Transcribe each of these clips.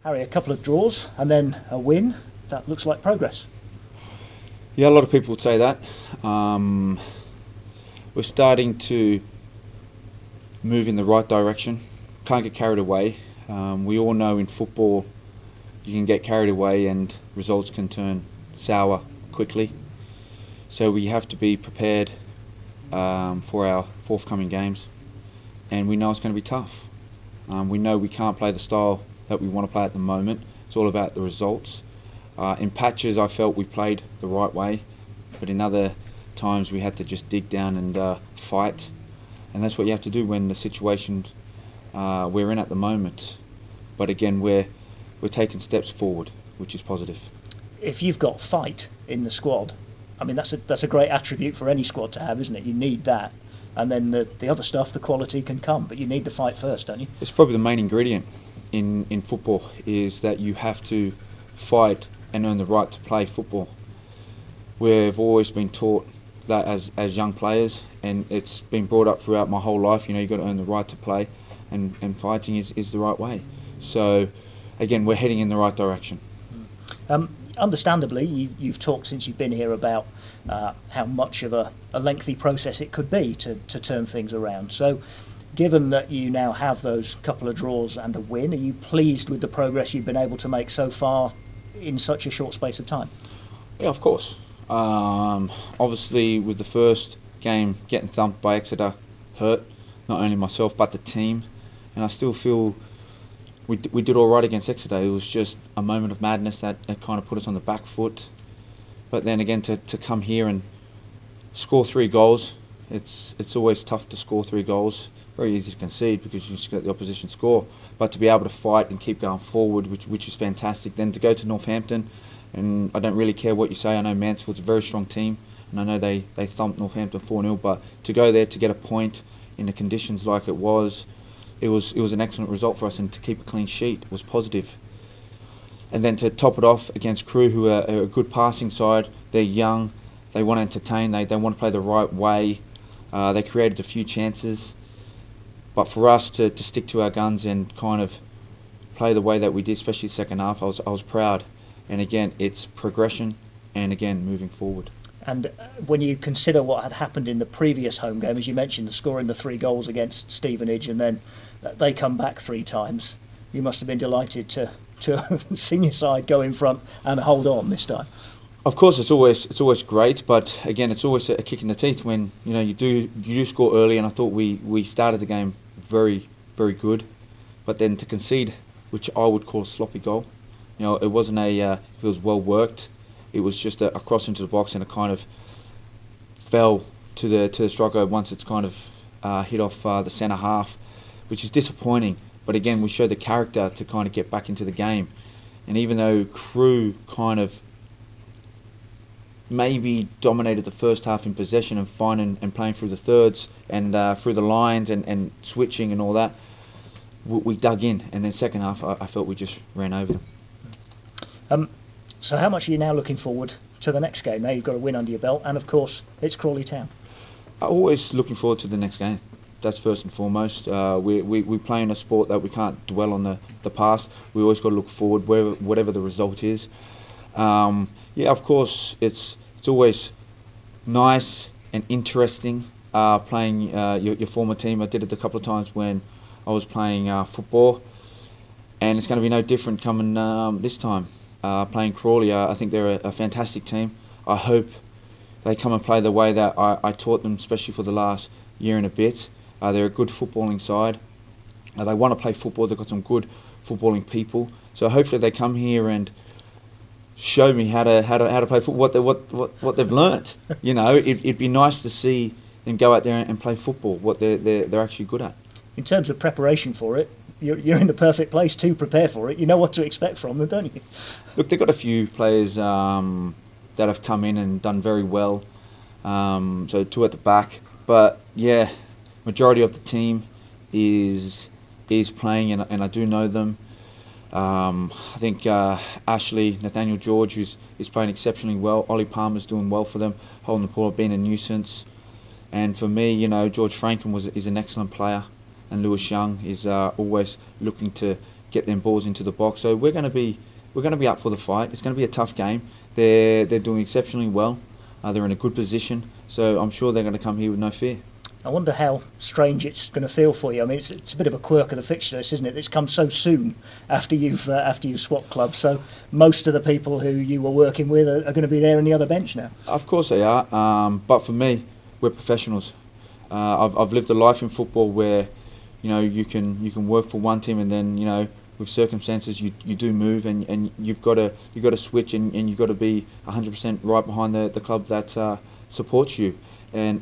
Harry, a couple of draws and then a win. That looks like progress. Yeah, a lot of people would say that. We're starting to move in the right direction. Can't get carried away. We all know in football you can get carried away and results can turn sour quickly. So we have to be prepared for our forthcoming games. And we know it's going to be tough. We know we can't play the style that we want to play at the moment. It's all about the results. In patches I felt we played the right way, but in other times we had to just dig down and fight. And that's what you have to do when the situation we're in at the moment. But again, we're taking steps forward, which is positive. If you've got fight in the squad, I mean that's a great attribute for any squad to have, isn't it? You need that. And then the other stuff, the quality can come, but you need the fight first, don't you? It's probably the main ingredient in football, is that you have to fight and earn the right to play football. We've always been taught that as young players, and it's been brought up throughout my whole life. You've got to earn the right to play, and fighting is the right way. So, again, we're heading in the right direction. Understandably, you've talked since you've been here about how much of a lengthy process it could be to turn things around. So, given that you now have those couple of draws and a win, are you pleased with the progress you've been able to make so far in such a short space of time? Yeah, of course. Obviously, with the first game getting thumped by Exeter hurt not only myself but the team, and I still feel we did all right against Exeter. It was just a moment of madness that kind of put us on the back foot. But then again, to come here and score 3 goals, it's always tough to score 3 goals. Very easy to concede because you just get the opposition score. But to be able to fight and keep going forward, which is fantastic. Then to go to Northampton, and I don't really care what you say. I know Mansfield's a very strong team, and I know they thumped Northampton 4-0. But to go there to get a point in the conditions like it was an excellent result for us, and to keep a clean sheet was positive. And then to top it off against Crewe, who are a good passing side. They're young, they want to entertain, they want to play the right way. They created a few chances, but for us to stick to our guns and kind of play the way that we did, especially the second half, I was proud. And again, it's progression, and again, moving forward. And when you consider what had happened in the previous home game, as you mentioned, scoring the 3 goals against Stevenage, and then they come back 3 times, you must have been delighted to senior side go in front and hold on this time. Of course, it's always great, but again, it's always a kick in the teeth when you do score early. And I thought we started the game very, very good, but then to concede, which I would call a sloppy goal. It wasn't it was well worked. It was just a cross into the box, and it kind of fell to the striker once it's kind of hit off the centre half, which is disappointing. But again, we showed the character to kind of get back into the game. And even though Crewe kind of maybe dominated the first half in possession and finding and playing through the thirds and through the lines and switching and all that, we dug in. And then second half, I felt we just ran over them. So how much are you now looking forward to the next game? Now you've got a win under your belt, and of course it's Crawley Town. I'm always looking forward to the next game. That's first and foremost. We play in a sport that we can't dwell on the past. We always got to look forward, whatever the result is. Yeah, of course, it's always nice and interesting playing your former team. I did it a couple of times when I was playing football, and it's going to be no different coming this time. Playing Crawley, I think they're a fantastic team. I hope they come and play the way that I taught them, especially for the last year and a bit. They're a good footballing side. They want to play football. They've got some good footballing people. So hopefully they come here and show me how to play football. What they've learnt. It'd be nice to see them go out there and play football. What they're actually good at. In terms of preparation for it, you're in the perfect place to prepare for it. You know what to expect from them, don't you? Look, they've got a few players that have come in and done very well. So 2 at the back, but yeah, majority of the team is playing, and I do know them. I think Ashley, Nathaniel George, is playing exceptionally well. Ollie Palmer's doing well for them. Holden Paul have been a nuisance, and for me, George Franken is an excellent player. And Lewis Young is always looking to get them balls into the box. So we're going to be up for the fight. It's going to be a tough game. They're doing exceptionally well. They're in a good position. So I'm sure they're going to come here with no fear. I wonder how strange it's going to feel for you. I mean, it's a bit of a quirk of the fixture, isn't it? It's come so soon after you've swapped clubs. So most of the people who you were working with are going to be there in the other bench now. Of course they are. But for me, we're professionals. I've lived a life in football where, you can work for one team and then with circumstances you do move and you've got to switch and you've got to be 100% right behind the club that supports you. And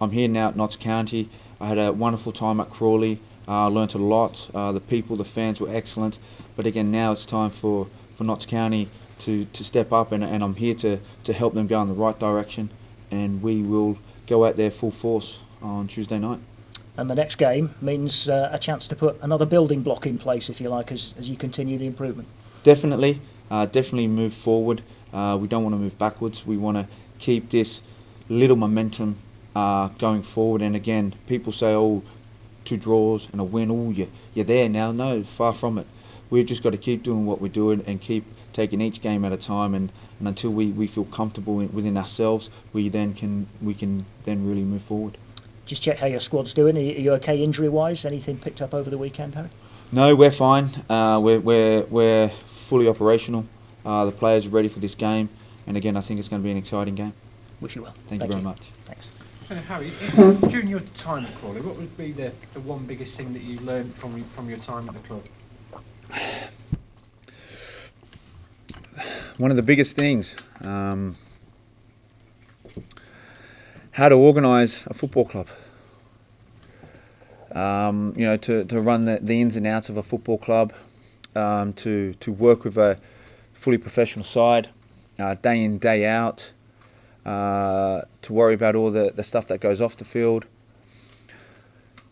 I'm here now at Notts County. I had a wonderful time at Crawley. I learnt a lot. The people, the fans were excellent. But again, now it's time for Notts County to step up, and I'm here to help them go in the right direction. And we will go out there full force on Tuesday night. And the next game means a chance to put another building block in place, if you like, as you continue the improvement. Definitely move forward. We don't want to move backwards. We want to keep this little momentum going forward. And again, people say, 2 draws and a win, you're there now. No, far from it. We've just got to keep doing what we're doing and keep taking each game at a time, and until we feel comfortable within ourselves, we can then really move forward. Just check how your squad's doing. Are you okay injury wise? Anything picked up over the weekend, Harry? No, we're fine. We're fully operational. The players are ready for this game, and again, I think it's going to be an exciting game. Wish you well. Thank you very much. Thanks. Harry, during your time at Crawley, what would be the one biggest thing that you learned from your time at the club? One of the biggest things, how to organise a football club. To run the ins and outs of a football club, to work with a fully professional side, day in, day out, to worry about all the stuff that goes off the field,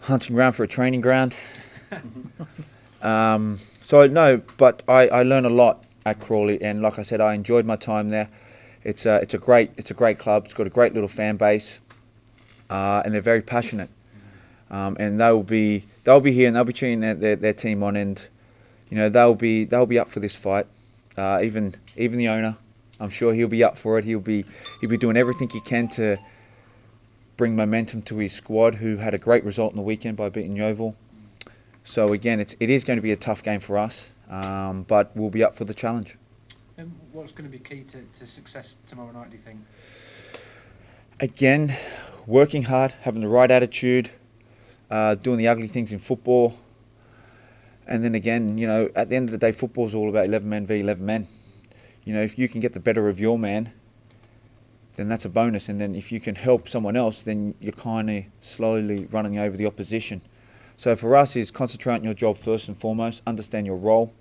hunting around for a training ground. But I learned a lot at Crawley, and like I said, I enjoyed my time there. It's a great club. It's got a great little fan base, and they're very passionate. And they'll be here and they'll be cheering their team on, and they'll be up for this fight. Even the owner, I'm sure he'll be up for it. He'll be doing everything he can to bring momentum to his squad, who had a great result on the weekend by beating Yeovil. So again, it is going to be a tough game for us, but we'll be up for the challenge. And what's going to be key to success tomorrow night, do you think? Again, working hard, having the right attitude, doing the ugly things in football. And then again, at the end of the day, football's all about 11 men v 11 men. If you can get the better of your man, then that's a bonus. And then if you can help someone else, then you're kind of slowly running over the opposition. So for us, is concentrate on your job first and foremost, understand your role,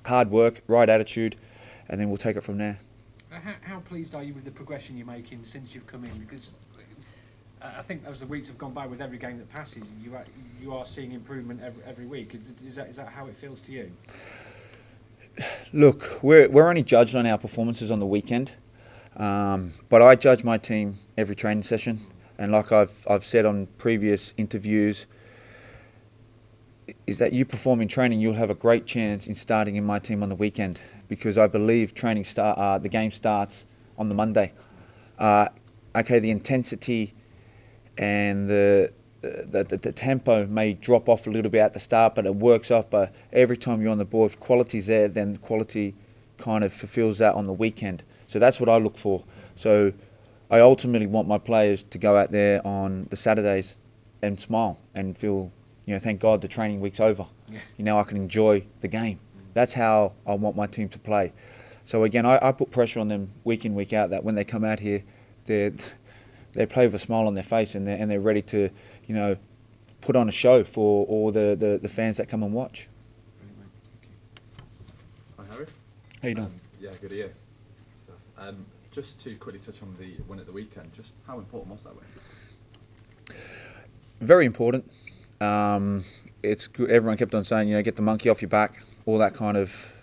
hard work, right attitude, and then we'll take it from there. How pleased are you with the progression you're making since you've come in? Because I think as the weeks have gone by, with every game that passes, you are seeing improvement every week. Is that how it feels to you? Look, we're only judged on our performances on the weekend, but I judge my team every training session, and like I've said on previous interviews, is that you perform in training, you'll have a great chance in starting in my team on the weekend, because I believe the game starts on the Monday. The intensity and the tempo may drop off a little bit at the start, but it works off. But every time you're on the board, if quality's there, then quality kind of fulfills that on the weekend. So that's what I look for. So I ultimately want my players to go out there on the Saturdays and smile and feel, thank God the training week's over. Yeah. I can enjoy the game. That's how I want my team to play. So again, I put pressure on them week in, week out, that when they come out here, they play with a smile on their face, and they're ready to, put on a show for all the fans that come and watch. Hi Harry. How you doing? Yeah, good to you. Just to quickly touch on the win at the weekend, just how important was that win? Very important. It's good. Everyone kept on saying, get the monkey off your back, all that kind of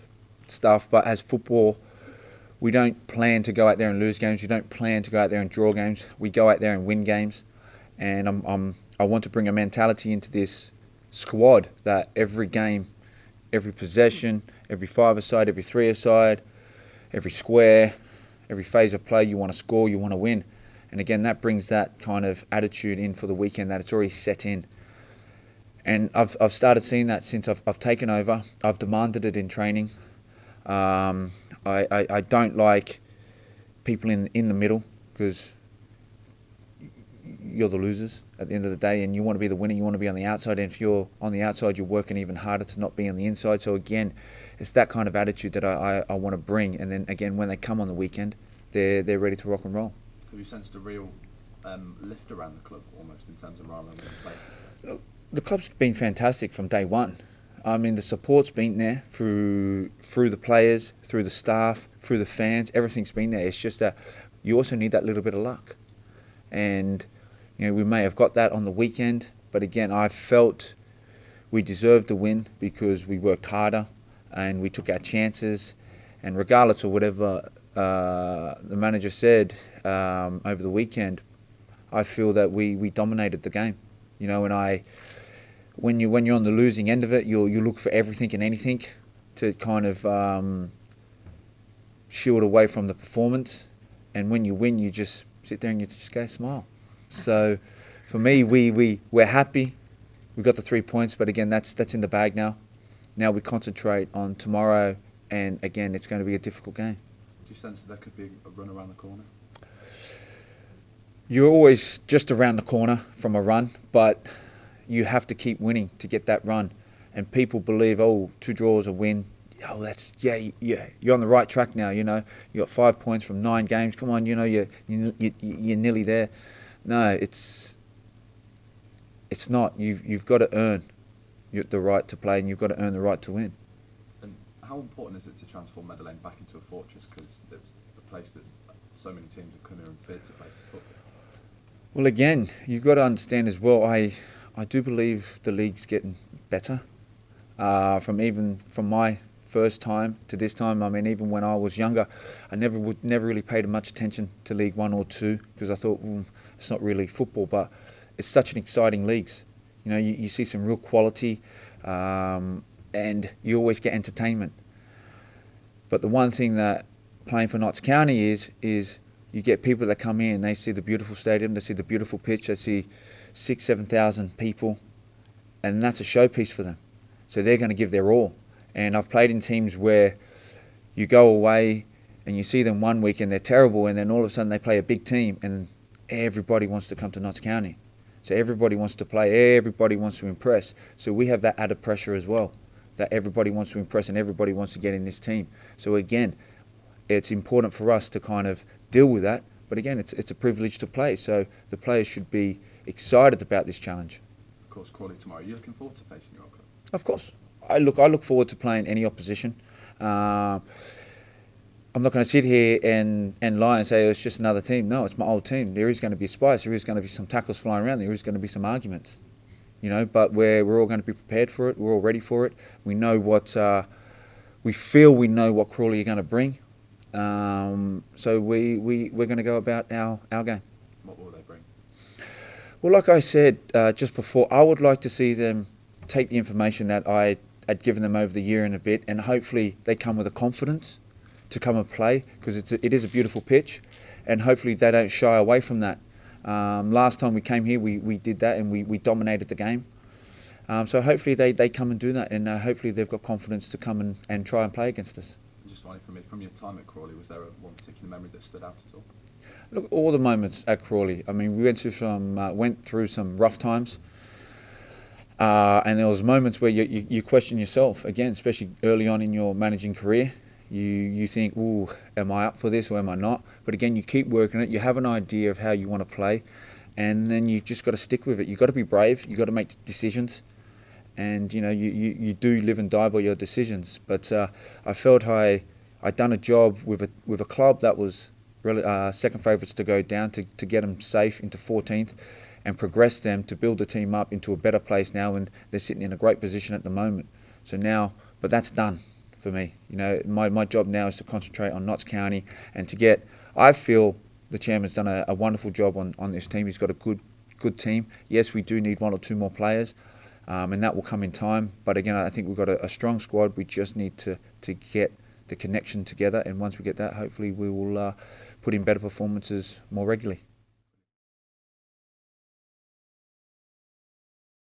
stuff. But as football, we don't plan to go out there and lose games. We don't plan to go out there and draw games. We go out there and win games. And I want to bring a mentality into this squad that every game every possession, every five-a-side, every three-a-side, every square, every phase of play. You want to score, you want to win. And again, that brings that kind of attitude in for the weekend that it's already set in. And I've started seeing that since I've taken over. I've demanded it in training. I don't like people in the middle, because you're the losers at the end of the day, and you want to be the winner. You want to be on the outside, and if you're on the outside, you're working even harder to not be on the inside. So again, it's that kind of attitude that I want to bring. And then again, when they come on the weekend, they're ready to rock and roll. Have you sensed a real lift around the club, almost, in terms of morale and places? Look, the club's been fantastic from day one. I mean, the support's been there through the players, through the staff, through the fans. Everything's been there. It's just that you also need that little bit of luck. And we may have got that on the weekend, but again, I felt we deserved the win because we worked harder and we took our chances. And regardless of whatever the manager said over the weekend, I feel that we dominated the game. And when you're on the losing end of it, you look for everything and anything to kind of shield away from the performance. And when you win, you just sit there and you just go smile. So for me, we're happy. We got the 3 points, but again, that's in the bag now. Now we concentrate on tomorrow, and again, it's going to be a difficult game. Do you sense that there could be a run around the corner? You're always just around the corner from a run, but you have to keep winning to get that run. And people believe, 2 draws, a win. You're on the right track now. You got 5 points from 9 games. Come on, you're nearly there. No, it's not. You've got to earn the right to play, and you've got to earn the right to win. And how important is it to transform Meadow Lane back into a fortress? Because it's a place that so many teams have come here and feared to play football. Well, again, you've got to understand as well. I do believe the league's getting better. From my first time to this time, I mean, even when I was younger, I never really paid much attention to League 1 or 2 because I thought it's not really football, but it's such an exciting leagues. You see some real quality, and you always get entertainment. But the one thing that playing for Notts County is you get people that come in, they see the beautiful stadium, they see the beautiful pitch, they see 6,000-7,000 people, and that's a showpiece for them. So they're going to give their all. And I've played in teams where you go away and you see them one week and they're terrible, and then all of a sudden they play a big team and everybody wants to come to Notts County. So everybody wants to play, everybody wants to impress. So we have that added pressure as well, that everybody wants to impress and everybody wants to get in this team. So again, it's important for us to kind of deal with that. But again, it's a privilege to play. So the players should be excited about this challenge. Of course, Crawley tomorrow. Are you looking forward to facing your old club? Of course. I look forward to playing any opposition. I'm not going to sit here and lie and say it's just another team. No, it's my old team. There is going to be spice. There is going to be some tackles flying around. There is going to be some arguments. But we're all going to be prepared for it. We're all ready for it. We know what we feel. We know what Crawley are going to bring. So we're going to go about our game. What will they bring? Well, like I said just before, I would like to see them take the information that I'd given them over the year and a bit, and hopefully they come with a confidence to come and play, because it is a beautiful pitch, and hopefully they don't shy away from that. Last time we came here, we did that, and we dominated the game. So hopefully they come and do that, and hopefully they've got confidence to come and try and play against us. Just finally from me, from your time at Crawley, was there one particular memory that stood out at all? Look, all the moments at Crawley. I mean, we went through some rough times. And there was moments where you question yourself, again, especially early on in your managing career. You think, am I up for this or am I not? But again, you keep working it. You have an idea of how you want to play, and then you've just got to stick with it. You've got to be brave. You've got to make decisions, and you do live and die by your decisions. But I felt I'd done a job with a club that was really second favourites to go down, to get them safe into 14th. And progress them to build the team up into a better place now, and they're sitting in a great position at the moment. So now, but that's done for me. My job now is to concentrate on Notts County and to get. I feel the chairman's done a wonderful job on this team. He's got a good team. Yes, we do need 1 or 2 more players, and that will come in time. But again, I think we've got a strong squad. We just need to get the connection together, and once we get that, hopefully we will put in better performances more regularly.